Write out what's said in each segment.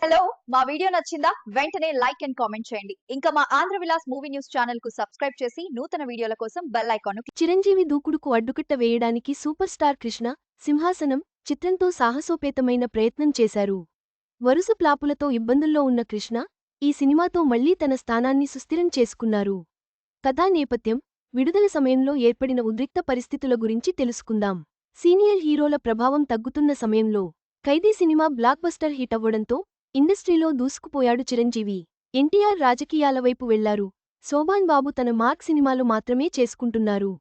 Hello మా video నచ్చిందా వెంటనే లైక్ అండ్ కామెంట్ చేయండి. ఇంకా మా Andhra Vilas movie news channel కు సబ్స్క్రైబ్ చేసి నూతన వీడియోల కోసం బెల్ ఐకాన్ చిరంజీవి దూకుడుకు అడ్డుకట్ట వేయడానికి సూపర్ స్టార్ కృష్ణ సింహాసనం చిత్రంతో సాహసోపేతమైన ప్రయత్నం చేశారు. వరుస ప్లాపులతో ఇబ్బందుల్లో ఉన్న కృష్ణ ఈ సినిమాతో మళ్లీ తన స్థానాన్ని సుస్థిరం చేసుకున్నారు. కథా నేపథ్యం, విడుదల సమయంలో ఏర్పడిన ఉద్రిక్త పరిస్థితుల గురించి తెలుసుకుందాం. సీనియర్ హీరోల ప్రభావం తగ్గుతున్న సమయంలో ఖైదీ సినిమా బ్లాక్బస్టర్ హిట్ అవ్వడంతో ఇండస్ట్రీలో దూసుకుపోయాడు చిరంజీవి. ఎన్టీఆర్ రాజకీయాల వైపు వెళ్లారు. శోభాన్ బాబు తన మార్క్ సినిమాలు మాత్రమే చేసుకుంటున్నారు.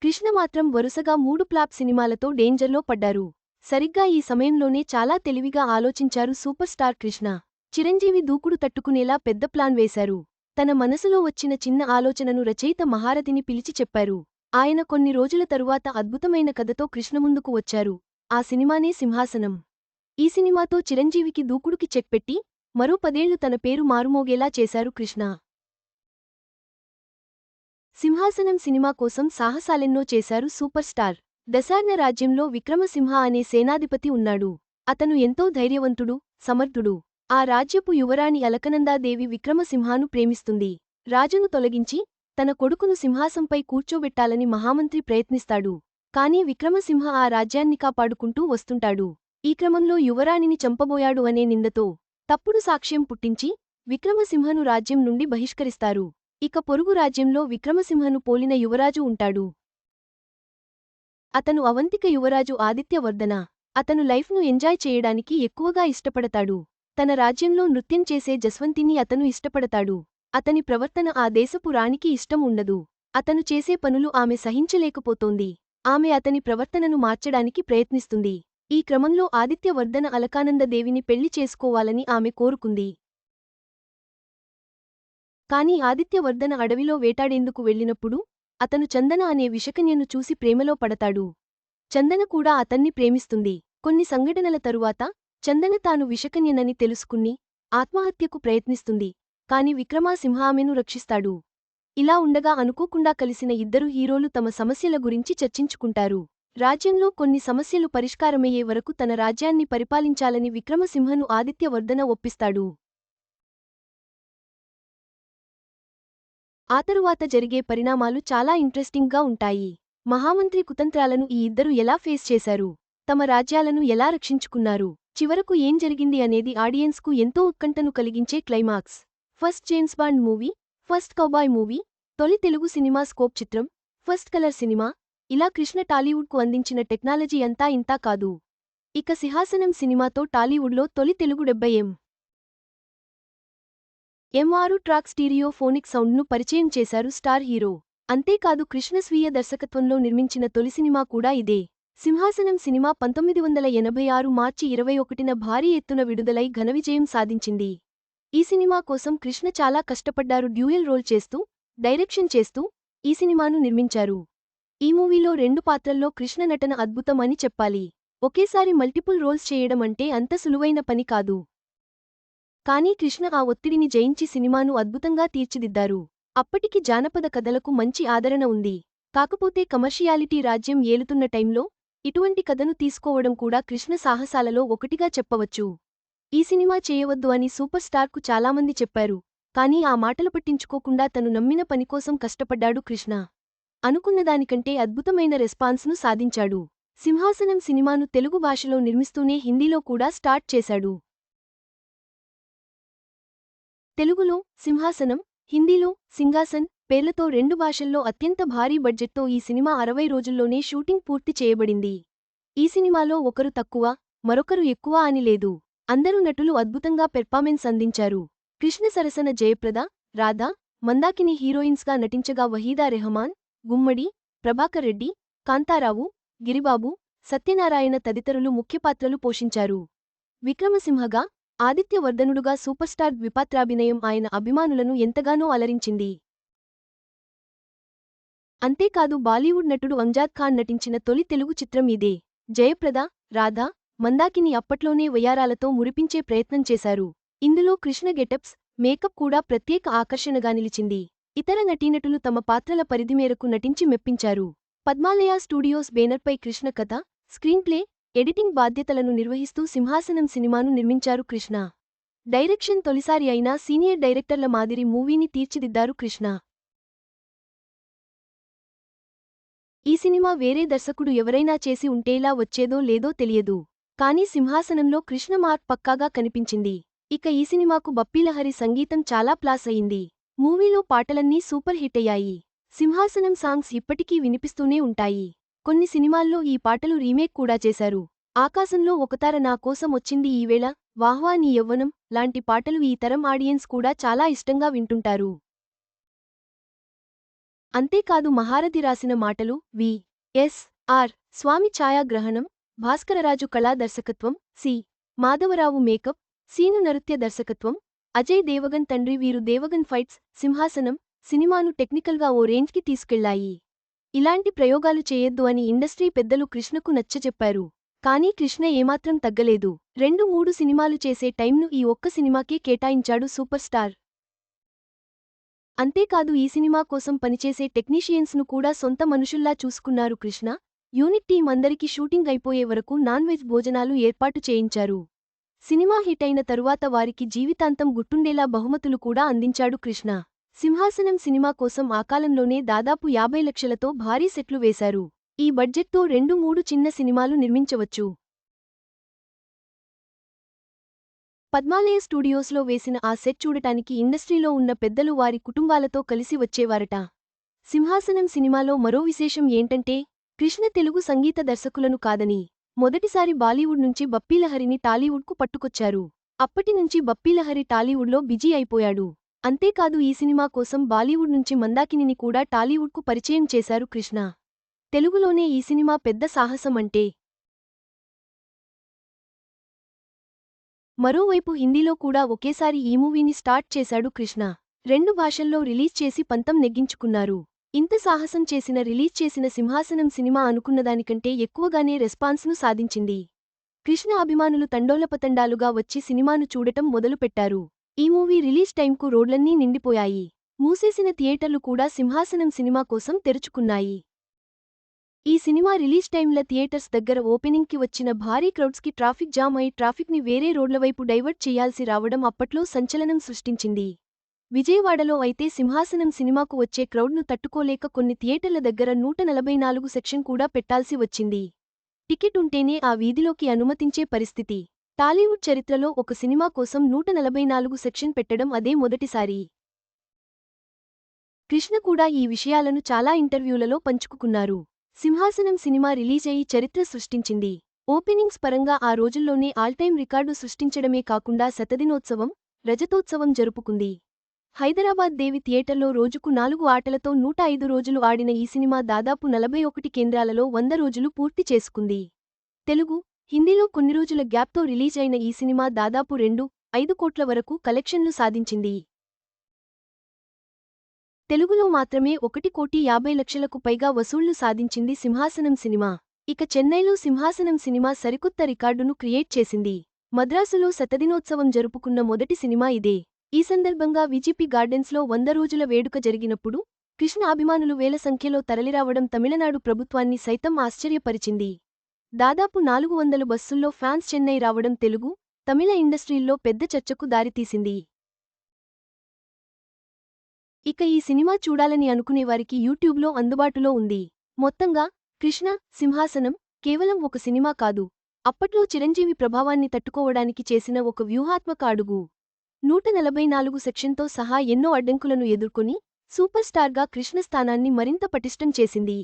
కృష్ణ మాత్రం వరుసగా 3 ఫ్లాప్ సినిమాలతో డేంజర్లో పడ్డారు. సరిగ్గా ఈ సమయంలోనే చాలా తెలివిగా ఆలోచించారు సూపర్ స్టార్ కృష్ణ. చిరంజీవి దూకుడు తట్టుకునేలా పెద్ద ప్లాన్ వేశారు. తన మనసులో వచ్చిన చిన్న ఆలోచనను రచయిత మహారథిని పిలిచి చెప్పారు. ఆయన కొన్ని రోజుల తరువాత అద్భుతమైన కథతో కృష్ణ ముందుకు వచ్చారు. ఆ సినిమానే సింహాసనం. ఈ సినిమాతో చిరంజీవికి దూకుడుకి చెక్ పెట్టి మరో 10 ఏళ్లు తన పేరు మారుమోగేలా చేశారు కృష్ణ. సింహాసనం సినిమా కోసం సాహసాలెన్నో చేశారు సూపర్ స్టార్. దశార్ణ రాజ్యంలో విక్రమసింహ అనే సేనాధిపతి ఉన్నాడు. అతను ఎంతో ధైర్యవంతుడు, సమర్థుడు. ఆ రాజ్యపు యువరాణి అలకనందాదేవి విక్రమసింహాను ప్రేమిస్తుంది. రాజును తొలగించి తన కొడుకును సింహాసంపై కూర్చోబెట్టాలని మహామంత్రి ప్రయత్నిస్తాడు. కాని విక్రమసింహ ఆ రాజ్యాన్ని కాపాడుకుంటూ వస్తుంటాడు. ఈ క్రమంలో యువరాణిని చంపబోయాడు అనే నిందతో తప్పుడు సాక్ష్యం పుట్టించి విక్రమసింహను రాజ్యం నుండి బహిష్కరిస్తారు. ఇక పొరుగు రాజ్యంలో విక్రమసింహను పోలిన యువరాజు ఉంటాడు. అతను అవంతిక యువరాజు ఆదిత్యవర్ధన. అతను లైఫ్ను ఎంజాయ్ చేయడానికి ఎక్కువగా ఇష్టపడతాడు. తన రాజ్యంలో నృత్యం చేసే జస్వంతిని అతను ఇష్టపడతాడు. అతని ప్రవర్తన ఆ దేశపు రాణికి ఇష్టం ఉండదు. అతను చేసే పనులు ఆమె సహించలేకపోతోంది. ఆమె అతని ప్రవర్తనను మార్చడానికి ప్రయత్నిస్తుంది. ఈ క్రమంలో ఆదిత్యవర్ధన అలకానందదేవిని పెళ్లి చేసుకోవాలని ఆమె కోరుకుంది. కాని ఆదిత్యవర్ధన అడవిలో వేటాడేందుకు వెళ్ళినప్పుడు అతను చందన అనే విషకన్యను చూసి ప్రేమలో పడతాడు. చందన కూడా అతన్ని ప్రేమిస్తుంది. కొన్ని సంఘటనల తరువాత చందన తాను విషకన్యనని తెలుసుకుని ఆత్మహత్యకు ప్రయత్నిస్తుంది. కాని విక్రమసింహ ఆమెను రక్షిస్తాడు. ఇలా ఉండగా అనుకోకుండా కలిసిన ఇద్దరు హీరోలు తమ సమస్యల గురించి చర్చించుకుంటారు. రాజ్యంలో కొన్ని సమస్యలు పరిష్కారమయ్యే వరకు తన రాజ్యాన్ని పరిపాలించాలని విక్రమసింహను ఆదిత్యవర్ధన ఒప్పిస్తాడు. ఆ తరువాత జరిగే పరిణామాలు చాలా ఇంట్రెస్టింగ్గా ఉంటాయి. మహామంత్రి కుతంత్రాలను ఈ ఇద్దరు ఎలా ఫేస్ చేశారు, తమ రాజ్యాలను ఎలా రక్షించుకున్నారు, చివరకు ఏం జరిగింది అనేది ఆడియన్స్కు ఎంతో ఉత్కంఠను కలిగించే climax. First James bond movie, first cowboy movie, తొలి తెలుగు సినిమా స్కోప్ చిత్రం, ఫస్ట్ కలర్ సినిమా, ఇలా కృష్ణ టాలీవుడ్కు అందించిన టెక్నాలజీ అంతా ఇంతా కాదు. ఇక సింహాసనం సినిమాతో టాలీవుడ్లో తొలి తెలుగు 70 ఎం.ఆర్ ట్రాక్ స్టీరియో ఫోనిక్ సౌండ్ను పరిచయం చేశారు స్టార్ హీరో. అంతేకాదు కృష్ణ స్వీయ దర్శకత్వంలో నిర్మించిన తొలి సినిమా కూడా ఇదే. సింహాసనం సినిమా 1986 మార్చి 21న భారీ ఎత్తున విడుదలై ఘనవిజయం సాధించింది. ఈ సినిమా కోసం కృష్ణ చాలా కష్టపడ్డారు. డ్యూయల్ రోల్ చేస్తూ, డైరెక్షన్ చేస్తూ ఈ సినిమాను నిర్మించారు. ఈ మూవీలో 2 పాత్రల్లో కృష్ణ నటన అద్భుతం అని చెప్పాలి. ఒకేసారి మల్టిపుల్ రోల్స్ చేయడం అంటే అంత సులువైన పని కాదు. కానీ కృష్ణ ఆ ఒత్తిడిని జయించి సినిమాను అద్భుతంగా తీర్చిదిద్దారు. అప్పటికి జానపద కథలకు మంచి ఆదరణ ఉంది. కాకపోతే కమర్షియాలిటీ రాజ్యం ఏలుతున్న టైంలో ఇటువంటి కథను తీసుకోవడం కూడా కృష్ణ సాహసాలలో ఒకటిగా చెప్పవచ్చు. ఈ సినిమా చేయవద్దు అని సూపర్ స్టార్కు చాలామంది చెప్పారు. కానీ ఆ మాటలు పట్టించుకోకుండా తను నమ్మిన పనికోసం కష్టపడ్డాడు కృష్ణ. అనుకున్నదానికంటే అద్భుతమైన రెస్పాన్స్ను సాధించాడు. సింహాసనం సినిమాను తెలుగు భాషలో నిర్మిస్తూనే హిందీలో కూడా స్టార్ట్ చేశాడు. తెలుగులో సింహాసనం, హిందీలో సింగాసన్ పేర్లతో 2 భాషల్లో అత్యంత భారీ బడ్జెట్తో ఈ సినిమా 60 రోజుల్లోనే షూటింగ్ పూర్తి చేయబడింది. ఈ సినిమాలో ఒకరు తక్కువ, మరొకరు ఎక్కువ అని లేదు. అందరూ నటులు అద్భుతంగా పెర్ఫార్మెన్స్ అందించారు. కృష్ణ సరసన జయప్రద, రాధా, మందాకిని హీరోయిన్స్గా నటించగా వహీదా రెహమాన్, గుమ్మడి, ప్రభాకర్ రెడ్డి, కాంతారావు, గిరిబాబు, సత్యనారాయణ తదితరులు ముఖ్యపాత్రలు పోషించారు. విక్రమసింహగా, ఆదిత్యవర్ధనుడుగా సూపర్స్టార్ ద్విపాత్రాభినయం ఆయన అభిమానులను ఎంతగానో అలరించింది. అంతేకాదు బాలీవుడ్ నటుడు అంజాద్ ఖాన్ నటించిన తొలి తెలుగు చిత్రం ఇదే. జయప్రద, రాధా, మందాకిని అప్పట్లోనే వయ్యారాలతో మురిపించే ప్రయత్నం చేశారు. ఇందులో కృష్ణ గెటప్స్, మేకప్ కూడా ప్రత్యేక ఆకర్షణగా నిలిచింది. ఇతర నటీనటులు తమ పాత్రల పరిధి మేరకు నటించి మెప్పించారు. పద్మాలయ స్టూడియోస్ బేనర్పై కృష్ణ కథ, స్క్రీన్ప్లే, ఎడిటింగ్ బాధ్యతలను నిర్వహిస్తూ సింహాసనం సినిమాను నిర్మించారు కృష్ణ. డైరెక్షన్ తొలిసారి అయినా సీనియర్ డైరెక్టర్ల మాదిరి మూవీని తీర్చిదిద్దారు కృష్ణ. ఈ సినిమా వేరే దర్శకుడు ఎవరైనా చేసి ఉంటేలా వచ్చేదో లేదో తెలియదు. కానీ సింహాసనంలో కృష్ణ మార్క్ పక్కాగా కనిపించింది. ఇక ఈ సినిమాకు బప్పీలహరి సంగీతం చాలా ప్లాస్ అయింది. మూవీలో పాటలన్నీ సూపర్ హిట్ అయ్యాయి. సింహాసనం సాంగ్స్ ఇప్పటికీ వినిపిస్తూనే ఉంటాయి. కొన్ని సినిమాల్లో ఈ పాటలు రీమేక్ కూడా చేశారు. ఆకాశంలో ఒకతార నా కోసం వచ్చింది ఈవేళ, వాహ్వా నీ యవ్వనం లాంటి పాటలు ఈ తరం ఆడియన్స్ కూడా చాలా ఇష్టంగా వింటుంటారు. అంతేకాదు మహారథి రాసిన మాటలు, వి.ఎస్.ఆర్. స్వామి ఛాయాగ్రహణం, భాస్కరరాజు కళా దర్శకత్వం, సి. మాధవరావు మేకప్, సీను నరుత్య దర్శకత్వం, అజయ్ దేవగన్ తండ్రి వీరు దేవగన్ ఫైట్స్ సినిమాసనం సినిమాను టెక్నికల్గా ఓ రేంజ్కి తీసుకెళ్లాయి. ఇలాంటి ప్రయోగాలు చేయొద్దు అని ఇండస్ట్రీ పెద్దలు కృష్ణకు నచ్చచెప్పారు. కానీ కృష్ణ ఏమాత్రం తగ్గలేదు. 2-3 సినిమాలు చేసే టైంను ఈ ఒక్క సినిమాకే కేటాయించాడు సూపర్ స్టార్. అంతేకాదు ఈ సినిమా కోసం పనిచేసే టెక్నీషియన్స్ను కూడా సొంత మనుషుల్లా చూసుకున్నారు కృష్ణ. యూనిట్ టీం అందరికీ షూటింగ్ అయిపోయే వరకు నాన్ వెజ్ భోజనాలు ఏర్పాటు చేయించారు. సినిమా హిట్ అయిన తరువాత వారికి జీవితాంతం గుర్తుండేలా బహుమతులు కూడా అందించాడు కృష్ణ. సింహాసనం సినిమా కోసం ఆ కాలంలోనే దాదాపు 50 లక్షలతో భారీ సెట్లు వేశారు. ఈ బడ్జెట్తో 2-3 చిన్న సినిమాలు నిర్మించవచ్చు. పద్మాలయ స్టూడియోస్లో వేసిన ఆ సెట్ చూడటానికి ఇండస్ట్రీలో ఉన్న పెద్దలు వారి కుటుంబాలతో కలిసి వచ్చేవారట. సింహాసనం సినిమాలో మరో విశేషం ఏంటంటే, కృష్ణ తెలుగు సంగీత దర్శకులను కాదని, మొదటిసారి బాలీవుడ్ నుంచి బప్పీలహరిని టాలీవుడ్కు పట్టుకొచ్చారు. అప్పటినుంచి బప్పీలహరి టాలీవుడ్లో బిజీ అయిపోయాడు. అంతేకాదు ఈ సినిమా కోసం బాలీవుడ్ నుంచి మందాకినిని కూడా టాలీవుడ్కు పరిచయం చేశారు కృష్ణ. తెలుగులోనే ఈ సినిమా పెద్ద సాహసం అంటే. మరోవైపు హిందీలో కూడా ఒకేసారి ఈ మూవీని స్టార్ట్ చేశాడు కృష్ణ. 2 భాషల్లో రిలీజ్ చేసి పంతం నెగ్గించుకున్నారు. ఇంత సాహసం రిలీజ్ చేసిన సింహాసనం సినిమా అనుకున్నదానికంటే ఎక్కువగానే రెస్పాన్స్ను సాధించింది. కృష్ణ అభిమానులు తండోలపతండాలుగా వచ్చి సినిమాను చూడటం మొదలుపెట్టారు. ఈ మూవీ రిలీజ్ టైంకు రోడ్లన్నీ నిండిపోయాయి. మూసేసిన థియేటర్లు కూడా సింహాసనం సినిమా కోసం తెరుచుకున్నాయి. ఈ సినిమా రిలీజ్ టైంల థియేటర్స్ దగ్గర ఓపెనింగ్కి వచ్చిన భారీ క్రౌడ్స్కి ట్రాఫిక్ జామ్ అయి ట్రాఫిక్ని వేరే రోడ్లవైపు డైవర్ట్ చేయాల్సి రావడం అప్పట్లో సంచలనం సృష్టించింది. విజయవాడలో అయితే సింహాసనం సినిమాకు వచ్చే క్రౌడ్ను తట్టుకోలేక కొన్ని థియేటర్ల దగ్గర 144 సెక్షన్ కూడా పెట్టాల్సి వచ్చింది. టికెట్ ఉంటేనే ఆ వీధిలోకి అనుమతించే పరిస్థితి. టాలీవుడ్ చరిత్రలో ఒక సినిమా కోసం 144 సెక్షన్ పెట్టడం అదే మొదటిసారి. కృష్ణ కూడా ఈ విషయాలను చాలా ఇంటర్వ్యూలలో పంచుకున్నారు. సింహాసనం సినిమా రిలీజ్ అయి చరిత్ర సృష్టించింది. ఓపెనింగ్స్ పరంగా ఆ రోజుల్లోనే ఆల్టైమ్ రికార్డు సృష్టించడమే కాకుండా శతదినోత్సవం, రజతోత్సవం జరుపుకుంది. హైదరాబాద్ దేవి థియేటర్లో రోజుకు 4 ఆటలతో 105 రోజులు ఆడిన ఈ సినిమా దాదాపు 41 కేంద్రాలలో 100 రోజులు పూర్తి చేసుకుంది. తెలుగు, హిందీలో కొన్ని రోజుల గ్యాప్తో రిలీజ్ అయిన ఈ సినిమా దాదాపు 2.5 కోట్ల వరకు కలెక్షన్లు సాధించింది. తెలుగులో మాత్రమే 1,50,00,000కు పైగా వసూళ్లు సాధించింది సింహాసనం సినిమా. ఇక చెన్నైలో సింహాసనం సినిమా సరికొత్త రికార్డును క్రియేట్ చేసింది. మద్రాసులో శతదినోత్సవం జరుపుకున్న మొదటి సినిమా ఇదే. ఈ సందర్భంగా విజిపి గార్డెన్స్లో 100 రోజుల వేడుక జరిగినప్పుడు కృష్ణ అభిమానులు వేల సంఖ్యలో తరలిరావడం తమిళనాడు ప్రభుత్వాన్ని సైతం ఆశ్చర్యపరిచింది. దాదాపు 400 బస్సుల్లో ఫ్యాన్స్ చెన్నై రావడం తెలుగు, తమిళ ఇండస్ట్రీల్లో పెద్ద చర్చకు దారితీసింది. ఇక ఈ సినిమా చూడాలని అనుకునేవారికి యూట్యూబ్లో అందుబాటులో ఉంది. మొత్తంగా కృష్ణ సింహాసనం కేవలం ఒక సినిమా కాదు, అప్పట్లో చిరంజీవి ప్రభావాన్ని తట్టుకోవడానికి చేసిన ఒక వ్యూహాత్మక అడుగు. 144 సెక్షన్తో సహా ఎన్నో అడ్డంకులను ఎదుర్కొని సూపర్ స్టార్గా కృష్ణ స్థానాన్ని మరింత పటిష్టం చేసింది.